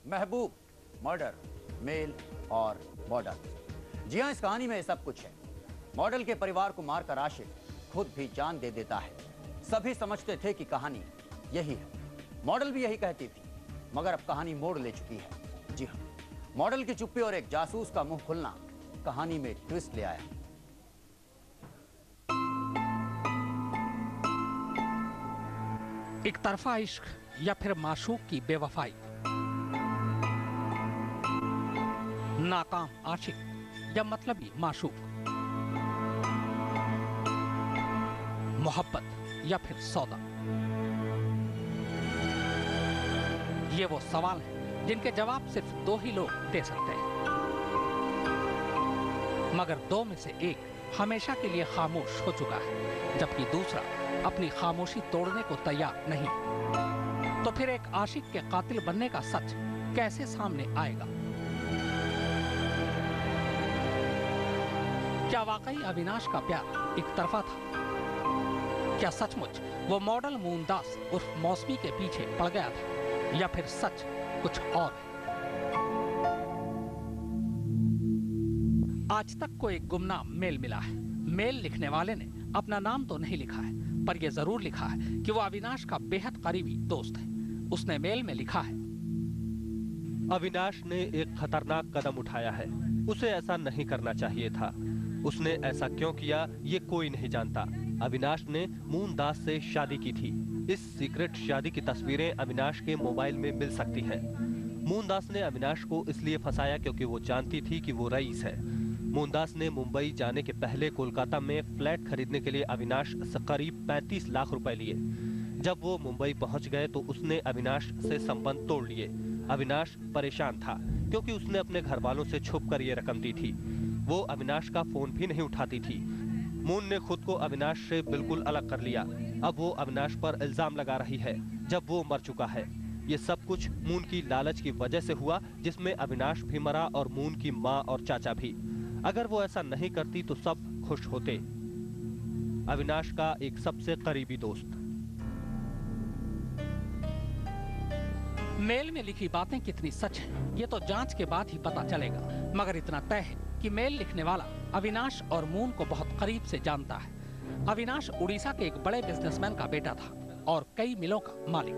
महबूब, murder, mail और border. जी हाँ, इस कहानी में सब कुछ है। मॉडल के परिवार को मारकर आशिक खुद भी जान दे देता है। सभी समझते थे कि कहानी यही है, मॉडल भी यही कहती थी, मगर अब कहानी मोड़ ले चुकी है। जी हाँ, मॉडल की चुप्पी और एक जासूस का मुंह खुलना कहानी में ट्विस्ट ले आया। एक तरफा इश्क या फिर माशूक की बेवफाई, नाकाम आशिक या मतलबी माशूक, मोहब्बत या फिर सौदा। ये वो सवाल हैं जिनके जवाब सिर्फ दो ही लोग दे सकते हैं, मगर दो में से एक हमेशा के लिए खामोश हो चुका है, जबकि दूसरा अपनी खामोशी तोड़ने को तैयार नहीं। तो फिर एक आशिक के कातिल बनने का सच कैसे सामने आएगा? क्या वाकई अविनाश का प्यार एक तरफा था? क्या सचमुच वो मॉडल मूनदास उर्फ मौसमी के पीछे पड़ गया था, या फिर सच कुछ और है? आज तक को एक गुमनाम मेल मिला है। मेल लिखने वाले ने अपना नाम तो नहीं लिखा है, पर यह जरूर लिखा है कि वो अविनाश का बेहद करीबी दोस्त है। उसने मेल में लिखा है, अविनाश ने एक खतरनाक कदम उठाया है। उसे ऐसा नहीं करना चाहिए था। उसने ऐसा क्यों किया ये कोई नहीं जानता। अविनाश ने मूनदास से शादी की थी। इस सीक्रेट शादी की तस्वीरें अविनाश के मोबाइल में मिल सकती हैं। मूनदास ने अविनाश को इसलिए फंसाया क्योंकि वो जानती थी कि वो रईस है। मूनदास ने मुंबई जाने के पहले कोलकाता में फ्लैट खरीदने के लिए अविनाश से करीब 35 लाख रुपए लिए। जब वो मुंबई पहुंच गए तो उसने अविनाश से संबंध तोड़ लिए। अविनाश परेशान था क्योंकि उसने अपने घर वालों से छुपकर ये रकम दी थी। वो अविनाश का फोन भी नहीं उठाती थी। मून ने खुद को अविनाश से बिल्कुल अलग कर लिया। अब वो अविनाश पर इल्जाम लगा रही है जब वो मर चुका है। ये सब कुछ मून की लालच की वजह से हुआ, जिसमें अविनाश भी मरा और मून की माँ और चाचा भी। अगर वो ऐसा नहीं करती तो सब खुश होते। अविनाश का एक सबसे करीबी दोस्त। मेल में लिखी बातें कितनी सच हैं, ये तो जांच के बाद ही पता चलेगा, मगर इतना तय है कि मेल लिखने वाला अविनाश और मून को बहुत करीब से जानता है। अविनाश उड़ीसा के एक बड़े बिजनेसमैन का बेटा था और कई मिलों का मालिक।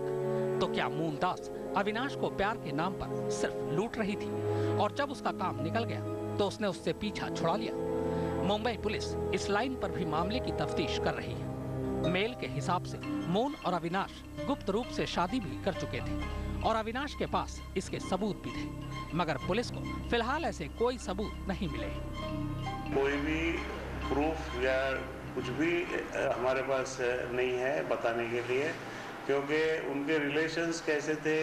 तो क्या मूनदास अविनाश को प्यार के नाम पर सिर्फ लूट रही थी, और जब उसका काम निकल गया तो उसने उससे पीछा छुड़ा लिया? मुंबई पुलिस इस लाइन पर भी मामले की तफ्तीश कर रही है। मेल के हिसाब से मून और अविनाश गुप्त रूप से शादी भी कर चुके थे और अविनाश के पास इसके सबूत भी थे, मगर पुलिस को फिलहाल ऐसे कोई सबूत नहीं मिले। कोई भी प्रूफ या कुछ भी हमारे पास नहीं है बताने के लिए, क्योंकि उनके रिलेशंस कैसे थे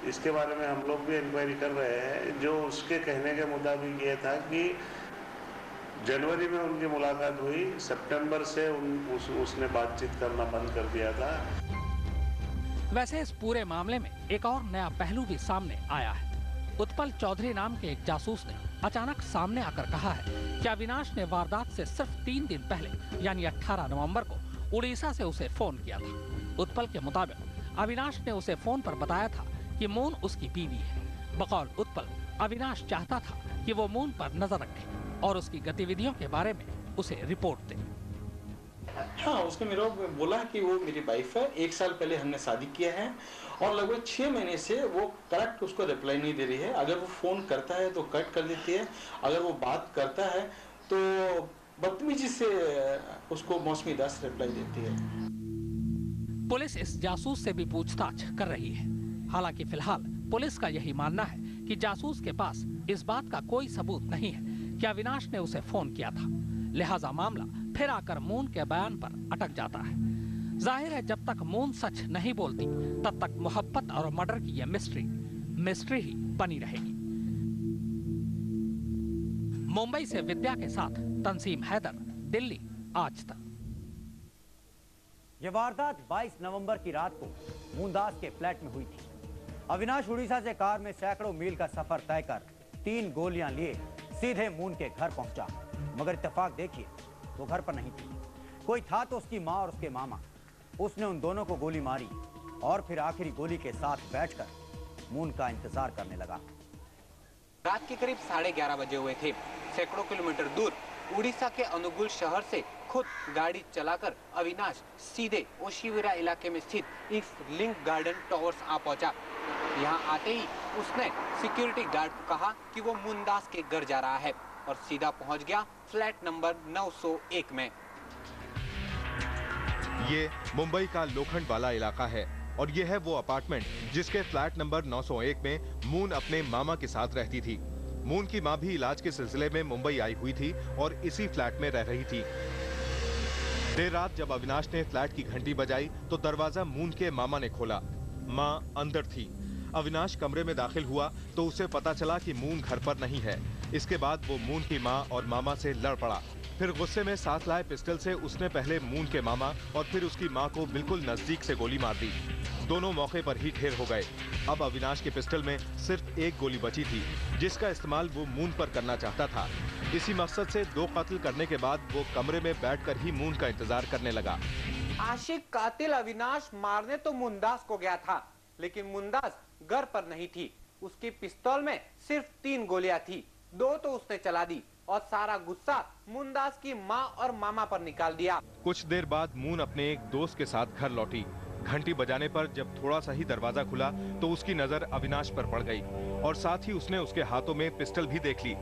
इसके बारे में हम लोग भी इंक्वायरी कर रहे हैं। जो उसके कहने के मुताबिक ये था कि जनवरी में उनकी मुलाकात हुई, सितंबर से उसने बातचीत करना बंद कर दिया था। वैसे इस पूरे मामले में एक और नया पहलू भी सामने आया है। उत्पल चौधरी नाम के एक जासूस ने अचानक सामने आकर कहा है कि अविनाश ने वारदात से सिर्फ 3 दिन पहले यानी 18 नवंबर को उड़ीसा से उसे फोन किया था। उत्पल के मुताबिक अविनाश ने उसे फोन पर बताया था कि मून उसकी बीवी है। बकौल उत्पल, अविनाश चाहता था कि वो मून पर नजर रखे और उसकी गतिविधियों के बारे में उसे रिपोर्ट दे। हाँ, उसने मेरे को बोला कि वो मेरी वाइफ है, 1 साल पहले हमने शादी किया है और लगभग 6 महीने से वो करेक्ट उसको रिप्लाई नहीं दे रही है। अगर वो फोन करता है तो कट कर देती है, अगर वो बात करता है तो बदतमीजी से उसको मौसमी दास रिप्लाई देती है। पुलिस इस जासूस से भी पूछताछ कर रही है। हालांकि फिलहाल पुलिस का यही मानना है कि जासूस के पास इस बात का कोई सबूत नहीं है कि अविनाश ने उसे फोन किया था, लिहाजा मामला फिर आकर मून के बयान पर अटक जाता है। जाहिर है जब तक मून सच नहीं बोलती तब तक मोहब्बत और मर्डर की यह मिस्ट्री ही बनी रहेगी। मुंबई से विद्या के साथ तंसीम हैदर, दिल्ली आज तक। यह वारदात 22 नवंबर की रात को मूनदास के फ्लैट में हुई थी। अविनाश उड़ीसा से कार में सैकड़ों मील का सफर तय कर 3 गोलियां लिए सीधे मून के घर पहुंचा, मगर इत्तेफाक देखिए वो घर पर नहीं थी। कोई था तो उसकी माँ और उसके मामा। उसने उन दोनों को गोली मारी और फिर आखिरी गोली के साथ बैठकर मून का इंतजार करने लगा। रात के करीब 11:30 बजे हुए थे। सैकड़ों किलोमीटर दूर उड़ीसा के अनुगुल शहर से खुद गाड़ी चलाकर अविनाश सीधे ओशिवरा इलाके में स्थित इस लिंक गार्डन टावर्स आ पहुंचा। यहां आते ही उसने सिक्योरिटी गार्ड को कहा कि वो मुनदास के घर जा रहा है और सीधा पहुंच गया फ्लैट नंबर 901 में। ये मुंबई का लोखंड वाला इलाका है और ये है वो अपार्टमेंट जिसके फ्लैट नंबर 901 में मून अपने मामा के साथ रहती थी। मून की मां भी इलाज के सिलसिले में मुंबई आई हुई थी और इसी फ्लैट में रह रही थी। देर रात जब अविनाश ने फ्लैट की घंटी बजाई तो दरवाजा मून के मामा ने खोला। मां अंदर थी। अविनाश कमरे में दाखिल हुआ तो उसे पता चला कि मून घर पर नहीं है। इसके बाद वो मून की मां और मामा से लड़ पड़ा। फिर गुस्से में साथ लाए पिस्टल से उसने पहले मून के मामा और फिर उसकी मां को बिल्कुल नजदीक से गोली मार दी। दोनों मौके पर ही ढेर हो गए। अब अविनाश के पिस्टल में सिर्फ एक गोली बची थी जिसका इस्तेमाल वो मून पर करना चाहता था। इसी मकसद से 2 कत्ल करने के बाद वो कमरे में बैठकर ही मून का इंतजार करने लगा। आशिक कातिल अविनाश मारने तो मुंदास को गया था, लेकिन मुंदास घर पर नहीं थी। उसकी पिस्तौल में सिर्फ 3 गोलियां थी, 2 तो उसने चला दी और सारा गुस्सा मुंदास की मां और मामा पर निकाल दिया। कुछ देर बाद मून अपने एक दोस्त के साथ घर लौटी। घंटी बजाने पर जब थोड़ा सा ही दरवाजा खुला तो उसकी नजर अविनाश पर पड़ गई और साथ ही उसने उसके हाथों में पिस्टल भी देख ली।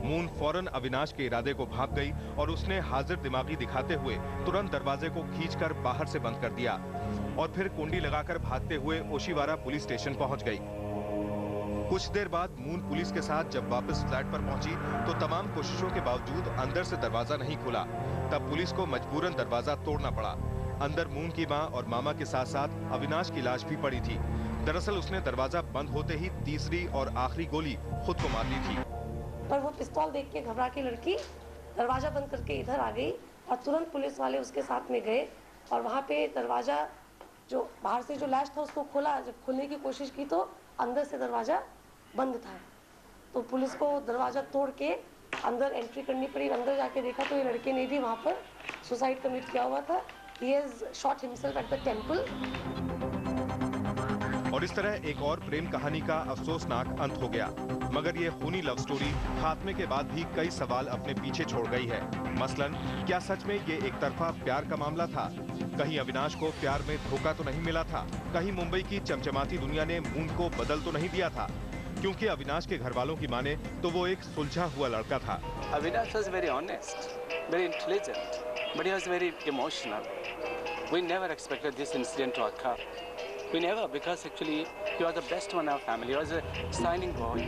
मून फौरन अविनाश के इरादे को भांप गई और उसने हाजिर दिमागी दिखाते हुए तुरंत दरवाजे को खींचकर बाहर से बंद कर दिया और फिर कुंडी लगाकर भागते हुए ओशिवारा पुलिस स्टेशन पहुंच गई। कुछ देर बाद मून पुलिस के साथ जब वापस फ्लैट पर पहुंची तो तमाम कोशिशों के बावजूद अंदर से दरवाजा नहीं खुला। तब पुलिस को मजबूरन दरवाजा तोड़ना पड़ा। अंदर मून की मां और मामा के साथ साथ अविनाश की लाश भी पड़ी थी। दरअसल उसने दरवाजा बंद होते ही तीसरी और आखिरी गोली खुद को मार दी थी। पर वो पिस्तौल देख के घबरा के लड़की दरवाजा बंद करके इधर आ गई और तुरंत पुलिस वाले उसके साथ में गए और वहाँ पे दरवाजा जो बाहर से जो लैच था उसको खोला। जब खोलने की कोशिश की तो अंदर से दरवाजा बंद था, तो पुलिस को दरवाजा तोड़ के अंदर एंट्री करनी पड़ी। अंदर जाके देखा तो ये लड़के ने भी वहाँ पर सुसाइड कमिट किया हुआ था। He has shot himself at the temple. और इस तरह एक और प्रेम कहानी का अफसोसनाक अंत हो गया। मगर ये खूनी लव स्टोरी खात्मे के बाद भी कई सवाल अपने पीछे छोड़ गई है। मसलन, क्या सच में ये एक तरफा प्यार का मामला था? कहीं अविनाश को प्यार में धोखा तो नहीं मिला था? कहीं मुंबई की चमचमाती दुनिया ने मून को बदल तो नहीं दिया था? क्योंकि अविनाश के घर वालों की माने तो वो एक सुलझा हुआ लड़का था। Avinash was very honest, very intelligent, but he was very emotional. We never expected this incident to occur. We never, because actually he was the best one in our family. He was a shining boy.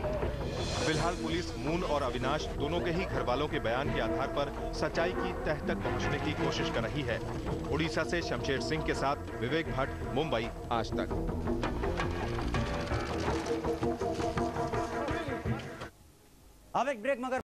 फिलहाल police moon और अविनाश दोनों के ही घर वालों के बयान के आधार पर सच्चाई की तह तक पहुंचने की कोशिश कर रही है। उड़ीसा से शमशेर सिंह के साथ विवेक भट्ट, मुंबई, आज तक। अब एक ब्रेक मगर